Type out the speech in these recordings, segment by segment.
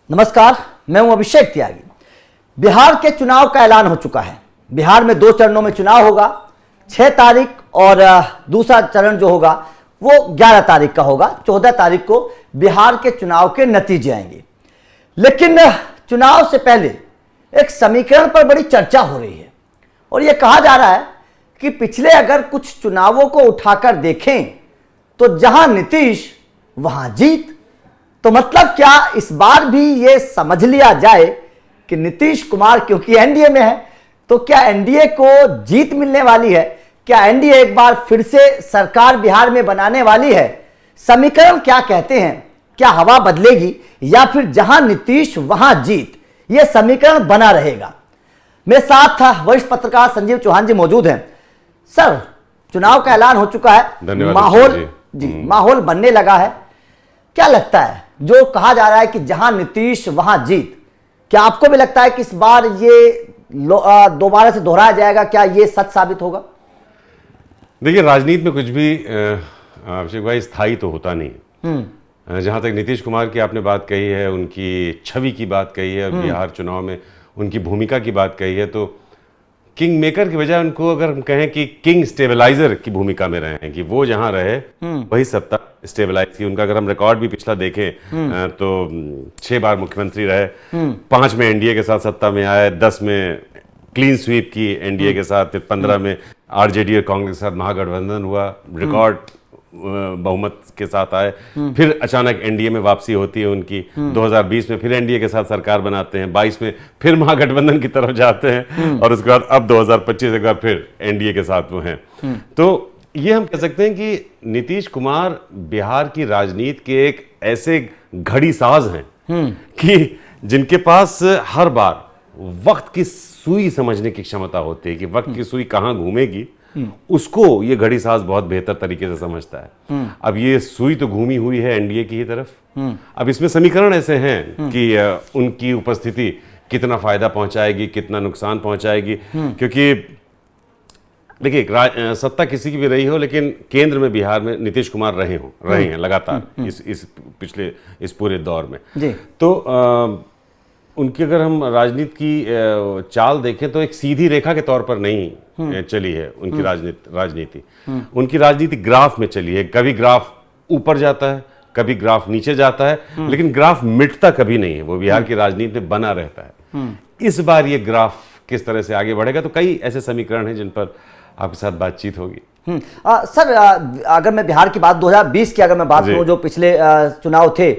नमस्कार, मैं हूं अभिषेक त्यागी। बिहार के चुनाव का ऐलान हो चुका है। बिहार में 2 चरणों में चुनाव होगा, 6 तारीख और दूसरा चरण जो होगा वो 11 तारीख का होगा। 14 तारीख को बिहार के चुनाव के नतीजे आएंगे। लेकिन चुनाव से पहले एक समीकरण पर बड़ी चर्चा हो रही है और यह कहा जा रहा है कि पिछले अगर कुछ चुनावों को उठाकर देखें तो जहां नीतीश वहां जीत। तो मतलब क्या इस बार भी यह समझ लिया जाए कि नीतीश कुमार क्योंकि एनडीए में है तो क्या एनडीए को जीत मिलने वाली है? क्या एनडीए एक बार फिर से सरकार बिहार में बनाने वाली है? समीकरण क्या कहते हैं? क्या हवा बदलेगी या फिर जहां नीतीश वहां जीत, यह समीकरण बना रहेगा? मेरे साथ वरिष्ठ पत्रकार संजीव चौहान जी मौजूद हैं। सर, चुनाव का ऐलान हो चुका है, माहौल बनने लगा है। क्या लगता है, जो कहा जा रहा है कि जहां नीतीश वहां जीत, क्या आपको भी लगता है कि इस बार ये दोबारा से दोहराया जाएगा? क्या ये सच साबित होगा? देखिए, राजनीति में कुछ भी अभिषेक भाई स्थायी तो होता नहीं। जहां तक नीतीश कुमार की आपने बात कही है, उनकी छवि की बात कही है, बिहार चुनाव में उनकी भूमिका की बात कही है, तो किंग मेकर की बजाय उनको अगर हम कहें कि किंग स्टेबलाइजर की भूमिका में रहे हैं, कि वो जहां रहे वही सत्ता स्टेबलाइज की। उनका अगर हम रिकॉर्ड भी पिछला देखें तो 6 बार मुख्यमंत्री रहे, 5 में एनडीए के साथ सत्ता में आए, 10 में क्लीन स्वीप की एनडीए के साथ, 15 में आरजेडी और कांग्रेस के साथ महागठबंधन हुआ, रिकॉर्ड बहुमत के साथ आए। फिर अचानक एनडीए में वापसी होती है उनकी, 2020 में फिर एनडीए के साथ सरकार बनाते हैं, 22 में फिर महागठबंधन की तरफ जाते हैं और उसके बाद अब 2025 एक बार फिर एनडीए के साथ वो हैं। तो ये हम कह सकते हैं कि नीतीश कुमार बिहार की राजनीति के एक ऐसे घड़ी साज हैं कि जिनके पास हर बार वक्त की सुई समझने की क्षमता होती है कि वक्त की सुई कहाँ घूमेगी, उसको ये घड़ी साज बहुत बेहतर तरीके से समझता है। अब ये सुई तो घूमी हुई है एनडीए की ही तरफ। अब इसमें समीकरण ऐसे हैं कि उनकी उपस्थिति कितना फायदा पहुंचाएगी, कितना नुकसान पहुंचाएगी, क्योंकि देखिए, सत्ता किसी की भी रही हो, लेकिन केंद्र में बिहार में नीतीश कुमार रहे हैं लगातार इस पूरे दौर में। तो उनकी अगर हम राजनीति की चाल देखें तो एक सीधी रेखा के तौर पर नहीं चली है उनकी राजनीति। उनकी राजनीति ग्राफ में चली है। कभी ग्राफ ऊपर जाता है, कभी ग्राफ नीचे जाता है, लेकिन ग्राफ मिटता कभी नहीं है। वो बिहार की राजनीति में बना रहता है। इस बार ये ग्राफ किस तरह से आगे बढ़ेगा, तो कई ऐसे समीकरण हैं जिन पर आपके साथ बातचीत होगी। सर, अगर मैं बिहार की बात 2020 की अगर मैं बात करूं, जो पिछले चुनाव थे,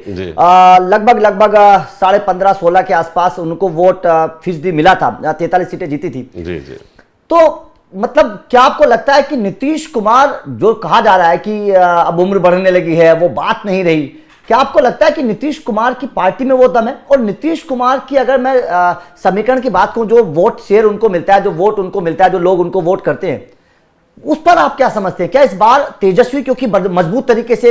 लगभग 15.5-16 के आसपास उनको वोट फीसदी मिला था, 43 सीटें जीती थी। जी। तो मतलब क्या आपको लगता है कि नीतीश कुमार, जो कहा जा रहा है कि अब उम्र बढ़ने लगी है, वो बात नहीं रही, क्या आपको लगता है कि नीतीश कुमार की पार्टी में वो दम है? और नीतीश कुमार की अगर मैं समीकरण की बात करूं, जो वोट शेयर उनको मिलता है, जो वोट उनको मिलता है, जो लोग उनको वोट करते हैं, उस पर आप क्या समझते हैं? क्या इस बार तेजस्वी क्योंकि मजबूत तरीके से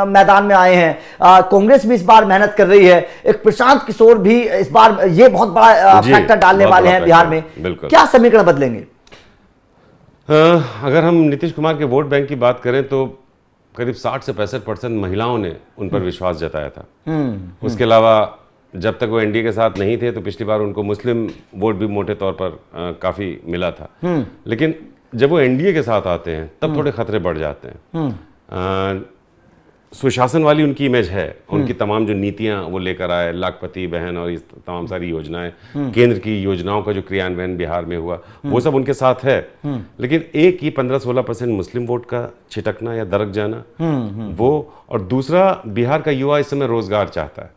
मैदान में आए हैं, कांग्रेस भी इस बार मेहनत कर रही है, एक प्रशांत किशोर भी इस बार ये बहुत बड़ा फैक्टर डालने वाले हैं बिहार में, क्या समीकरण बदलेंगे? अगर हम नीतीश कुमार के वोट बैंक की बात करें तो करीब 60 से 65% महिलाओं ने उन पर विश्वास जताया था। उसके अलावा जब तक वो एनडीए के साथ नहीं थे तो पिछली बार उनको मुस्लिम वोट भी मोटे तौर पर काफी मिला था। लेकिन जब वो एनडीए के साथ आते हैं तब थोड़े खतरे बढ़ जाते हैं। सुशासन वाली उनकी इमेज है, उनकी तमाम जो नीतियां वो लेकर आए, लाखपति बहन और इस तमाम सारी योजनाएं, केंद्र की योजनाओं का जो क्रियान्वयन बिहार में हुआ, वो सब उनके साथ है। लेकिन एक ही 15-16% मुस्लिम वोट का छिटकना या दरक जाना, वो, और दूसरा बिहार का युवा इस समय रोजगार चाहता है।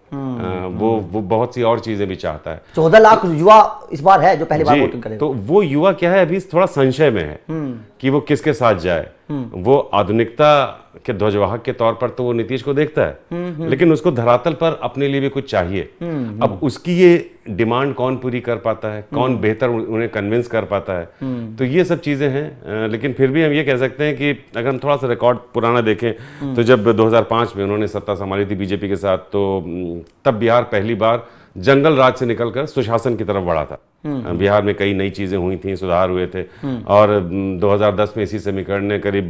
वो बहुत सी और चीजें भी चाहता है। 14 लाख युवा इस बार है जो पहली बार वोटिंग करेगा। तो वो युवा क्या है, अभी थोड़ा संशय में है कि वो किसके साथ जाए। वो आधुनिकता के ध्वजवाहक के तौर पर तो वो नीतीश को देखता है, लेकिन उसको धरातल पर अपने लिए भी कुछ चाहिए। अब उसकी ये डिमांड कौन पूरी कर पाता है, कौन बेहतर उन्हें कन्विंस कर पाता है, तो ये सब चीजें हैं। लेकिन फिर भी हम ये कह सकते हैं कि अगर हम थोड़ा सा रिकॉर्ड पुराना देखें तो जब 2005 में उन्होंने सत्ता संभाली थी बीजेपी के साथ, तो तब बिहार पहली बार जंगल राज से निकलकर सुशासन की तरफ बढ़ा था। बिहार में कई नई चीजें हुई थी, सुधार हुए थे, और 2010 में इसी समीकरण ने करीब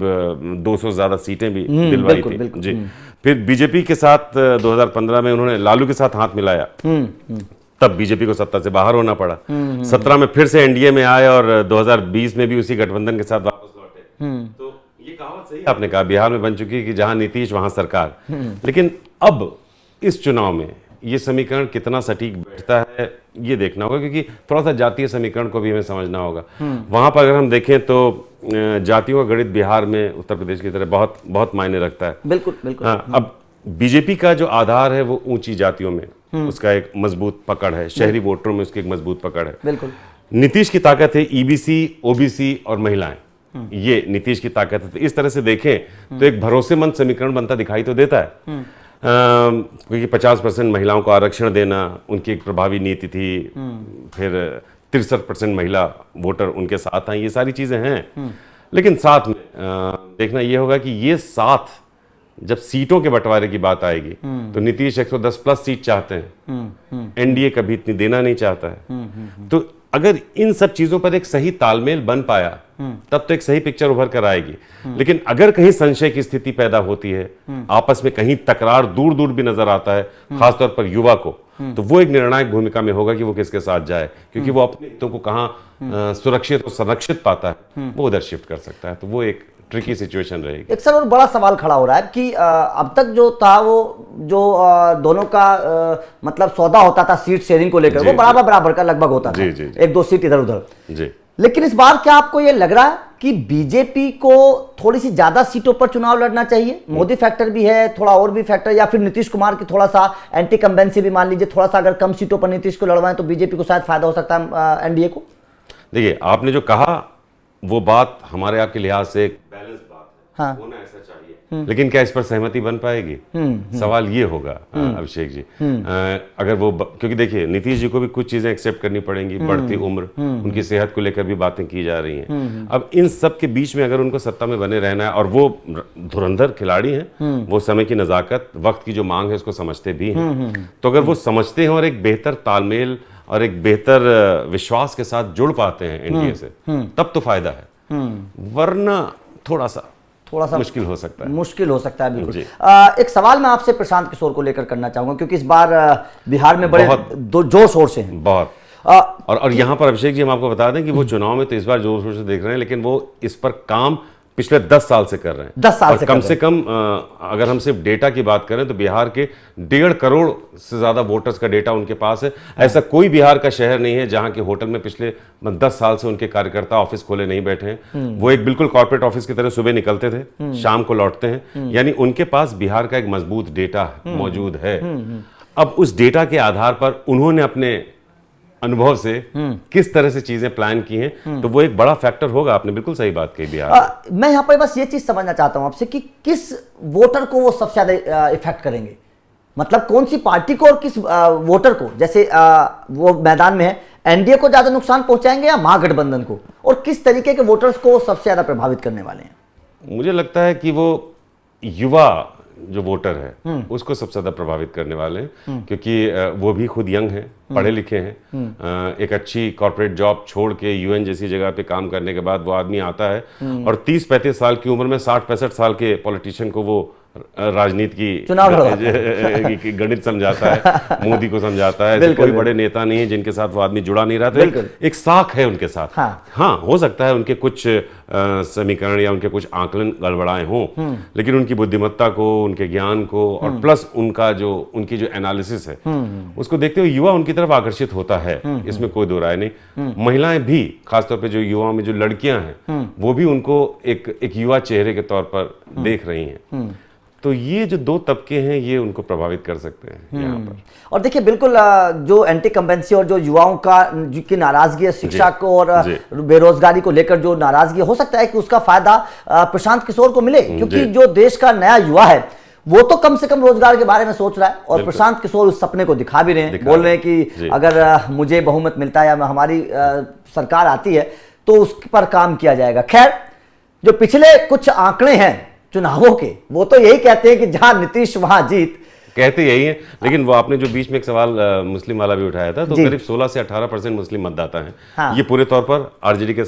200 से ज्यादा सीटें भी दिलवाई थी जी। फिर बीजेपी के साथ 2015 में उन्होंने लालू के साथ हाथ मिलाया, तब बीजेपी को सत्ता से बाहर होना पड़ा। 17 में फिर से एनडीए में आए और 2020 में भी उसी गठबंधन के साथ वापस लौटे। तो ये कहावत सही आपने कहा, बिहार में बन चुकी है कि जहां नीतीश वहां सरकार। लेकिन अब इस चुनाव में ये समीकरण कितना सटीक बैठता है ये देखना होगा, क्योंकि थोड़ा सा जातीय समीकरण को भी हमें समझना होगा। वहां पर अगर हम देखें तो जातियों का गणित बिहार में उत्तर प्रदेश की तरह बहुत बहुत मायने रखता है। बिल्कुल बिल्कुल। अब बीजेपी का जो आधार है वो ऊंची जातियों में उसका एक मजबूत पकड़ है, शहरी वोटरों में उसकी एक मजबूत पकड़ है। बिल्कुल। नीतीश की ताकत है ईबीसी, ओबीसी और महिलाएं, ये नीतीश की ताकत है। तो इस तरह से देखें तो एक भरोसेमंद समीकरण बनता दिखाई तो देता है, क्योंकि 50% महिलाओं को आरक्षण देना उनकी एक प्रभावी नीति थी, फिर 63% महिला वोटर उनके साथ हैं, ये सारी चीजें हैं। लेकिन साथ में देखना ये होगा कि ये साथ जब सीटों के बंटवारे की बात आएगी तो नीतीश 110 प्लस सीट चाहते हैं, एनडीए कभी इतनी देना नहीं चाहता है। तो अगर इन सब चीजों पर एक सही तालमेल बन पाया तब तो एक सही पिक्चर उभर कर आएगी। लेकिन अगर कहीं संशय की स्थिति पैदा होती है, आपस में कहीं तकरार दूर दूर भी नजर आता है, खासतौर पर युवा को, तो वो एक निर्णायक भूमिका में होगा कि वो किसके साथ जाए, क्योंकि वो अपने हितों को कहाँ सुरक्षित और संरक्षित पाता है वो उधर शिफ्ट कर सकता है। तो वो एक ट्रिकी सिचुएशन रहेगी। एक सर और बड़ा सवाल खड़ा हो रहा है कि अब तक जो था वो जो दोनों का मतलब सौदा होता था सीट शेयरिंग को लेकर, वो बराबर बराबर का लगभग होता था, एक दो सीट इधर उधर जी। लेकिन इस बार क्या आपको ये लग रहा है कि बीजेपी को थोड़ी सी ज्यादा सीटों पर चुनाव लड़ना चाहिए? मोदी फैक्टर भी है, थोड़ा और भी फैक्टर, या फिर नीतीश कुमार की थोड़ा सा एंटी कंबेंसी भी मान लीजिए, थोड़ा सा अगर कम सीटों पर नीतीश को लड़वाएं तो बीजेपी को शायद फायदा हो सकता है एनडीए को? देखिए, आपने जो कहा वो बात हमारे आपके लिहाज से एक बैलेंस बात है, हाँ। होना ऐसा चाहिए, लेकिन क्या इस पर सहमति बन पाएगी? सवाल ये होगा अभिषेक जी, अगर वो क्योंकि देखिए नीतीश जी को भी कुछ चीजें एक्सेप्ट करनी पड़ेंगी, बढ़ती उम्र, उनकी सेहत को लेकर भी बातें की जा रही हैं। अब इन सब के बीच में अगर उनको सत्ता में बने रहना है, और वो धुरंधर खिलाड़ी हैं, वो समय की नजाकत, वक्त की जो मांग है उसको समझते भी हैं, तो अगर वो समझते हैं और एक बेहतर तालमेल और एक बेहतर विश्वास के साथ जुड़ पाते हैं एनडीए से, तब तो फायदा है, वरना थोड़ा सा मुश्किल हो सकता है। मुश्किल हो सकता है, बिल्कुल। एक सवाल मैं आपसे प्रशांत किशोर को लेकर करना चाहूंगा, क्योंकि इस बार बिहार में बड़े जोर शोर से हैं बहुत, और यहाँ पर अभिषेक जी हम आपको बता दें कि वो चुनाव में तो इस बार जोर शोर से देख रहे हैं, लेकिन वो इस पर काम पिछले 10 साल से कर रहे हैं। 10 साल से कम से कम अगर हम सिर्फ डेटा की बात करें तो बिहार के 1.5 करोड़ से ज्यादा वोटर्स का डेटा उनके पास है। ऐसा कोई बिहार का शहर नहीं है जहां के होटल में पिछले 10 साल से उनके कार्यकर्ता ऑफिस खोले नहीं बैठे हैं। वो एक बिल्कुल कॉर्पोरेट ऑफिस की तरह सुबह निकलते थे, शाम को लौटते हैं, यानी उनके पास बिहार का एक मजबूत डेटा मौजूद है। अब उस डेटा के आधार पर उन्होंने अपने अनुभव से किस तरह से चीजें प्लान की हैं, तो वो एक बड़ा फैक्टर होगा। आपने बिल्कुल सही बात कही बिहार। मैं यहाँ पर बस ये चीज समझना चाहता हूं आपसे कि किस वोटर को वो सबसे ज्यादा इफेक्ट करेंगे, मतलब कौन सी पार्टी को और किस वोटर को, जैसे वो मैदान में है, एनडीए को ज्यादा नुकसान पहुंचाएंगे या महागठबंधन को, और किस तरीके के वोटर्स को सबसे ज्यादा प्रभावित करने वाले हैं? मुझे लगता है कि वो युवा जो वोटर है उसको सबसे ज्यादा प्रभावित करने वाले हैं, क्योंकि वो भी खुद यंग हैं, पढ़े लिखे हैं, एक अच्छी कॉर्पोरेट जॉब छोड़ के यूएन जैसी जगह पे काम करने के बाद वो आदमी आता है और 30-35 साल की उम्र में 60-65 साल के पॉलिटिशियन को वो राजनीति की गणित समझाता है, मोदी को समझाता है। ऐसे कोई बड़े नेता नहीं है जिनके साथ वो आदमी जुड़ा नहीं रहा था, एक साख है उनके साथ। हाँ, हो सकता है उनके कुछ समीकरण या उनके कुछ आकलन गड़बड़ाए हों, लेकिन उनकी बुद्धिमत्ता को, उनके ज्ञान को और प्लस उनकी जो एनालिसिस है उसको देखते हुए युवा उनकी तरफ आकर्षित होता है, इसमें कोई दो राय नहीं। महिलाएं भी, खासतौर पर जो युवाओं में जो लड़कियां हैं वो भी उनको एक युवा चेहरे के तौर पर देख रही हैं। तो ये जो दो तबके हैं ये उनको प्रभावित कर सकते हैं यहाँ पर। और देखिए बिल्कुल जो एंटी कंबेंसी और जो युवाओं की नाराजगी है शिक्षा को और बेरोजगारी को लेकर जो नाराजगी, हो सकता है कि उसका फायदा प्रशांत किशोर को मिले, क्योंकि जो देश का नया युवा है वो तो कम से कम रोजगार के बारे में सोच रहा है, और प्रशांत किशोर उस सपने को दिखा भी रहे हैं, बोल रहे हैं कि अगर मुझे बहुमत मिलता है या हमारी सरकार आती है तो उस पर काम किया जाएगा। खैर, जो पिछले कुछ आंकड़े हैं चुनावों के, वो तो यही कहते हैं कि जहां नीतीश वहां जीत। कहते यही हैं, लेकिन वो आपने जो बीच में एक सवाल मुस्लिम वाला भी उठाया था, तो करीब 16 से 18% मुस्लिम मतदाता हैं। हाँ। ये पूरे तौर पर आरजेडी के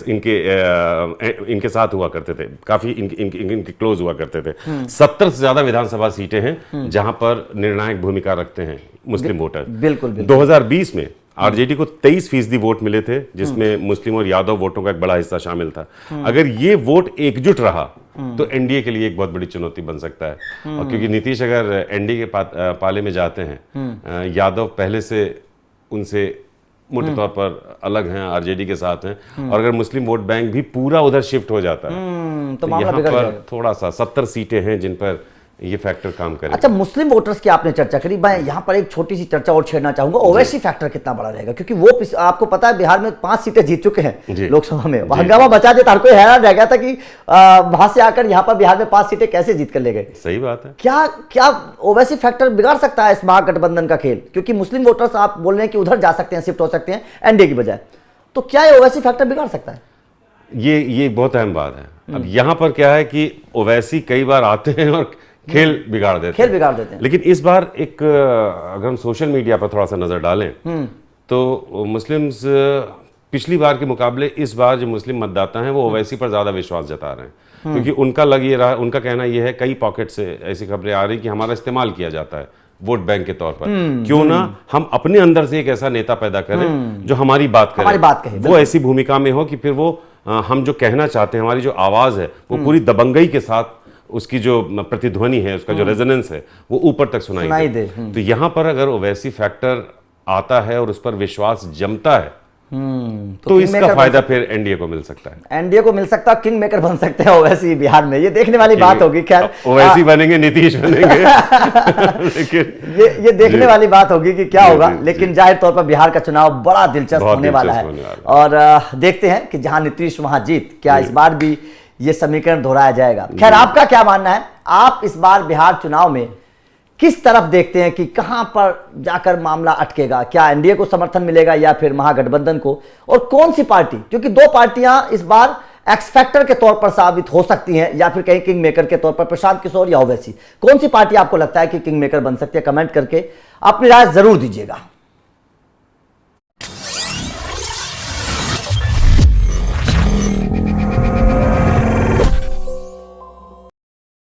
इनके साथ हुआ करते थे, काफी इनके क्लोज हुआ करते थे। 70 से ज्यादा विधानसभा सीटें हैं जहां पर निर्णायक भूमिका रखते हैं मुस्लिम वोटर। बिल्कुल। 2020 में आरजेडी को 23% वोट मिले थे, जिसमें मुस्लिम और यादव वोटों का एक बड़ा हिस्सा शामिल था। अगर ये वोट एकजुट रहा तो एनडीए के लिए एक बहुत बड़ी चुनौती बन सकता है। और क्योंकि नीतीश अगर एनडीए के पाले में जाते हैं, यादव पहले से उनसे मोटे तौर पर अलग हैं, आरजेडी के साथ हैं, और अगर मुस्लिम वोट बैंक भी पूरा उधर शिफ्ट हो जाता है तो यहाँ पर थोड़ा सा 70 सीटें हैं जिन पर ये फैक्टर काम करे। अच्छा, मुस्लिम वोटर्स की आपने चर्चा करी, मैं यहाँ पर एक छोटी सी चर्चा और छेड़ना चाहूंगा। ओवैसी फैक्टर कितना बड़ा रहेगा, क्योंकि वो आपको पता है बिहार में 5 सीटें जीत चुके हैं लोकसभा में। हंगामा बचा देता, हर कोई हैरान रह गया था कि वहां से आकर यहाँ पर बिहार में 5 सीटें कैसे जीत कर ले गए। सही बात है। क्या ओवैसी फैक्टर बिगाड़ सकता है इस महागठबंधन का खेल? क्योंकि मुस्लिम वोटर्स आप बोल रहे हैं कि उधर जा सकते हैं, शिफ्ट हो सकते हैं एनडीए की बजाय, तो क्या ये ओवैसी फैक्टर बिगाड़ सकता है? ये बहुत अहम बात है। अब यहाँ पर क्या है कि ओवैसी कई बार आते हैं और खेल बिगाड़ देते हैं। लेकिन इस बार एक अगर हम सोशल मीडिया पर थोड़ा सा नजर डालें तो मुस्लिम्स पिछली बार के मुकाबले इस बार जो मुस्लिम मतदाता हैं वो ओवैसी पर ज्यादा विश्वास जता रहे हैं, क्योंकि उनका कहना यह है, कई पॉकेट से ऐसी खबरें आ रही कि हमारा इस्तेमाल किया जाता है वोट बैंक के तौर पर। क्यों ना हम अपने अंदर से एक ऐसा नेता पैदा करें जो हमारी बात करे, वो ऐसी भूमिका में हो कि फिर वो हम जो कहना चाहते हैं, हमारी जो आवाज है वो पूरी दबंगई के साथ, उसकी जो प्रतिध्वनि है, उसका जो रेजोनेंस है वो ऊपर तक सुनाई दे। तो यहाँ पर अगर ओवैसी फैक्टर आता है और उस पर विश्वास जमता है तो इसका फायदा फिर एनडीए को मिल सकता है। एनडीए को मिल सकता है, किंग मेकर बन सकते हैं ओवैसी बिहार में। ये देखने वाली बात होगी। खैर, ओवैसी बनेंगे, नीतीश बनेंगे लेकिन ये देखने वाली बात होगी कि क्या होगा। लेकिन जाहिर तौर पर बिहार का चुनाव बड़ा दिलचस्प होने वाला है और देखते हैं कि जहां नीतीश वहां जीत। क्या इस बार भी ये समीकरण दोहराया जाएगा? खैर, आपका क्या मानना है? आप इस बार बिहार चुनाव में किस तरफ देखते हैं कि कहां पर जाकर मामला अटकेगा? क्या एनडीए को समर्थन मिलेगा या फिर महागठबंधन को? और कौन सी पार्टी, क्योंकि 2 पार्टियां इस बार एक्स फैक्टर के तौर पर साबित हो सकती हैं या फिर कहीं किंग मेकर के तौर पर, प्रशांत किशोर या ओवैसी, कौन सी पार्टी आपको लगता है कि किंग मेकर बन सकती है? कमेंट करके अपनी राय जरूर दीजिएगा।